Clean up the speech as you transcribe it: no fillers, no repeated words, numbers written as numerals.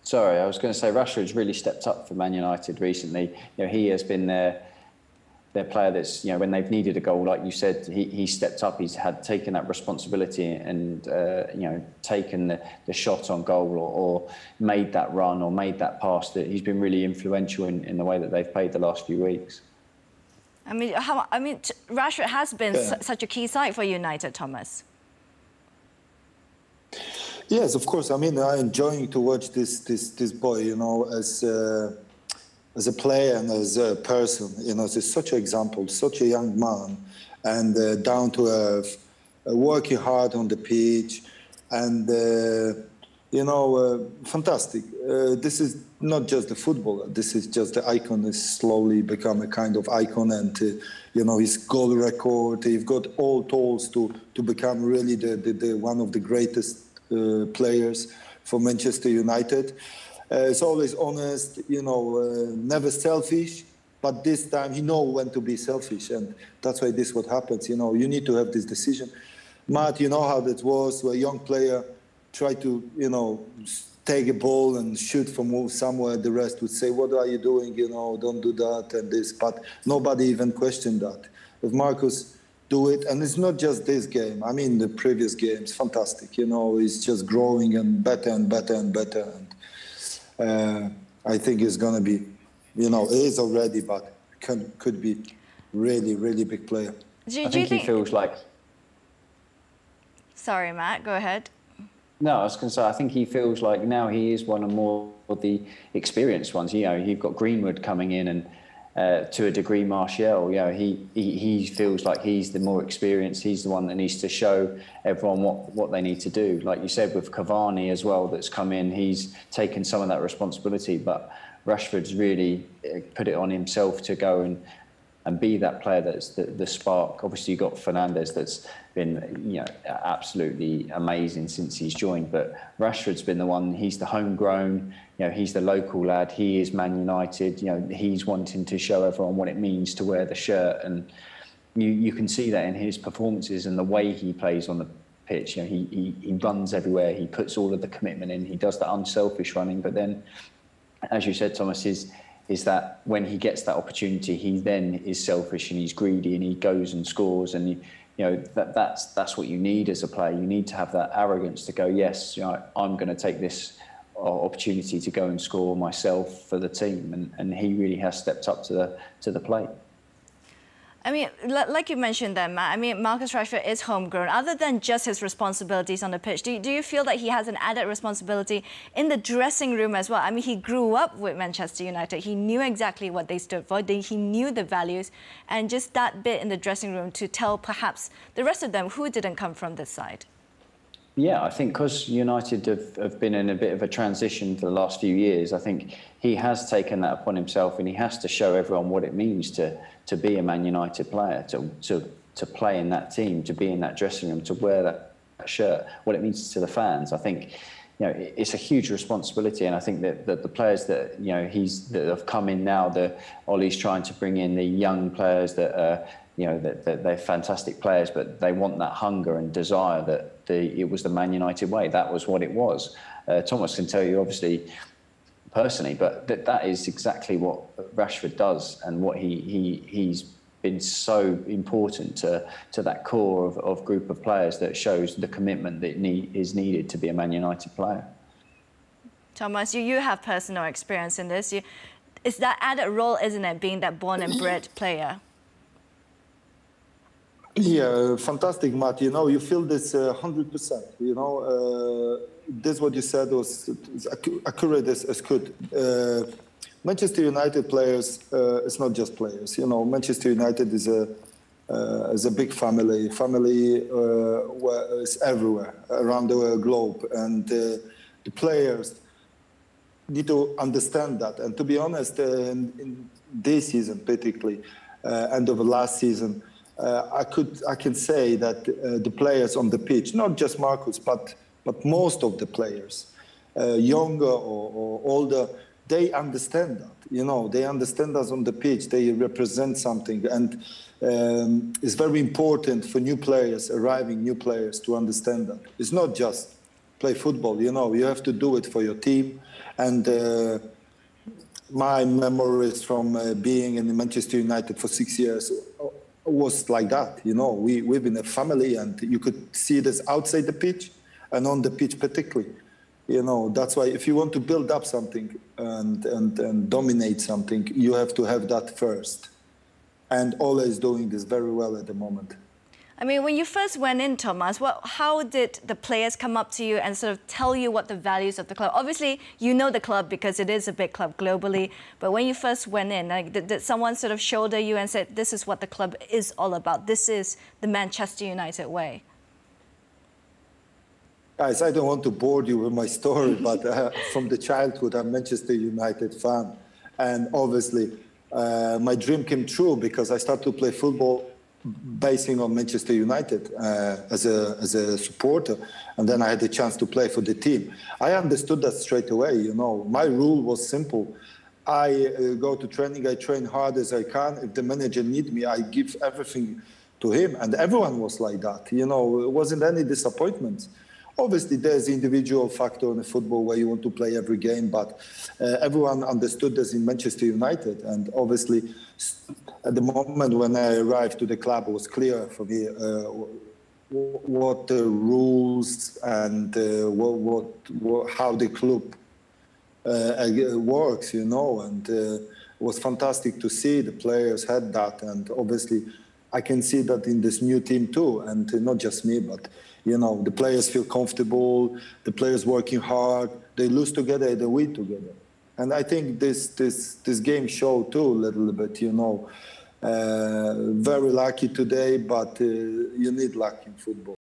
Sorry, I was going to say Rashford's really stepped up for Man United recently. He has been their player that's, when they've needed a goal, like you said, he stepped up. He's taken that responsibility and, taken the shot on goal or made that run or made that pass. That he's been really influential in the way that they've played the last few weeks. Rashford has been such a key side for United, Thomas. Yes, of course. I'm enjoying to watch this boy, as a player and as a person. He's such an example, such a young man, and down to earth, working hard on the pitch, and fantastic. This is not just a footballer. This is just the icon. Has slowly become a kind of icon, and his goal record. He's got all tools to become really the one of the greatest players for Manchester United. He's always honest, never selfish, but this time he knows when to be selfish, and that's why this is what happens. You need to have this decision. Matt, you know how that was, where a young player tried to, take a ball and shoot from somewhere. The rest would say, "What are you doing? Don't do that," and this. But nobody even questioned that. If Marcus do it, and it's not just this game. The previous games, fantastic. He's just growing and better and better and better. And I think he's going to be, he is already, but could be really, really big player. I think he feels like... Sorry, Matt, go ahead. No, I was going to say, I think he feels like now he is one of more of the experienced ones. You've got Greenwood coming in and to a degree Martial. He feels like he's the more experienced. He's the one that needs to show everyone what they need to do. Like you said, with Cavani as well, that's come in, he's taken some of that responsibility. But Rashford's really put it on himself to go and be that player that's the spark. Obviously, you've got Fernandes that's been absolutely amazing since he's joined. But Rashford's been the one. He's the homegrown. He's the local lad. He is Man United. He's wanting to show everyone what it means to wear the shirt, and you can see that in his performances and the way he plays on the pitch. He runs everywhere. He puts all of the commitment in. He does that unselfish running. But then, as you said, Thomas, is that when he gets that opportunity, he then is selfish and he's greedy and he goes and scores. And that's what you need as a player. You need to have that arrogance to go, yes, I'm going to take this opportunity to go and score myself for the team. And he really has stepped up to the plate. Like you mentioned there, Matt, Marcus Rashford is homegrown. Other than just his responsibilities on the pitch, do you feel that he has an added responsibility in the dressing room as well? He grew up with Manchester United. He knew exactly what they stood for. He knew the values. And just that bit in the dressing room to tell perhaps the rest of them who didn't come from this side. Yeah, I think because United have been in a bit of a transition for the last few years, I think he has taken that upon himself, and he has to show everyone what it means to be a Man United player, to play in that team, to be in that dressing room, to wear that shirt, what it means to the fans. I think it's a huge responsibility, and I think that the players that that have come in now, Ollie's trying to bring in the young players that are that they're fantastic players, but they want that hunger and desire that it was the Man United way. That was what it was. Thomas can tell you, obviously, personally, but that is exactly what Rashford does, and what he's been so important to that core of group of players that shows the commitment that is needed to be a Man United player. Thomas, you have personal experience in this. It's that added role, isn't it, being that born and bred player? Yeah, fantastic, Matt. You feel this 100%. This what you said was accurate as could. Manchester United players, it's not just players. Manchester United is a big family. Family is everywhere around the globe, and the players need to understand that. And to be honest, in this season, particularly end of the last season, I can say that the players on the pitch, not just Marcus, but most of the players, younger or older, they understand that. They understand us on the pitch. They represent something, and it's very important for arriving new players, to understand that it's not just play football. You have to do it for your team, And my memories from being in Manchester United for 6 years was like that. You know, we've been a family, and you could see this outside the pitch and on the pitch particularly. You know, that's why if you want to build up something and dominate something, you have to have that first. And Ole is doing this very well at the moment. I mean, when you first went in, Thomas, how did the players come up to you and sort of tell you what the values of the club? Obviously, you know the club because it is a big club globally. But when you first went in, like, did someone sort of shoulder you and said, this is what the club is all about? This is the Manchester United way? Guys, I don't want to bore you with my story, but from the childhood, I'm a Manchester United fan. And obviously, my dream came true because I started to play football basing on Manchester United as a supporter. And then I had the chance to play for the team. I understood that straight away, you know. My rule was simple. I go to training, I train hard as I can. If the manager needs me, I give everything to him. And everyone was like that, you know. It wasn't any disappointments. Obviously, there's individual factor in football where you want to play every game, but everyone understood this in Manchester United. And obviously, at the moment when I arrived to the club, it was clear for me what the rules and how the club works, you know. And it was fantastic to see the players had that. And obviously, I can see that in this new team too, and not just me, but you know, the players feel comfortable, the players working hard, they lose together, they win together. And I think this game showed too a little bit, you know. Very lucky today, but you need luck in football.